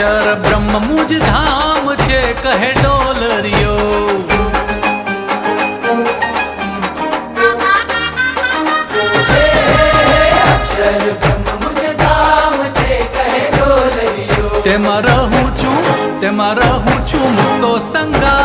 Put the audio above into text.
અક્ષર બ્રહ્મ મુજ ધામ છે કહે ડોલરિયો. અક્ષર બ્રહ્મ મુજ ધામ છે કહે ડોલરિયો. તેમાં રહું છું મુક્તો સંગા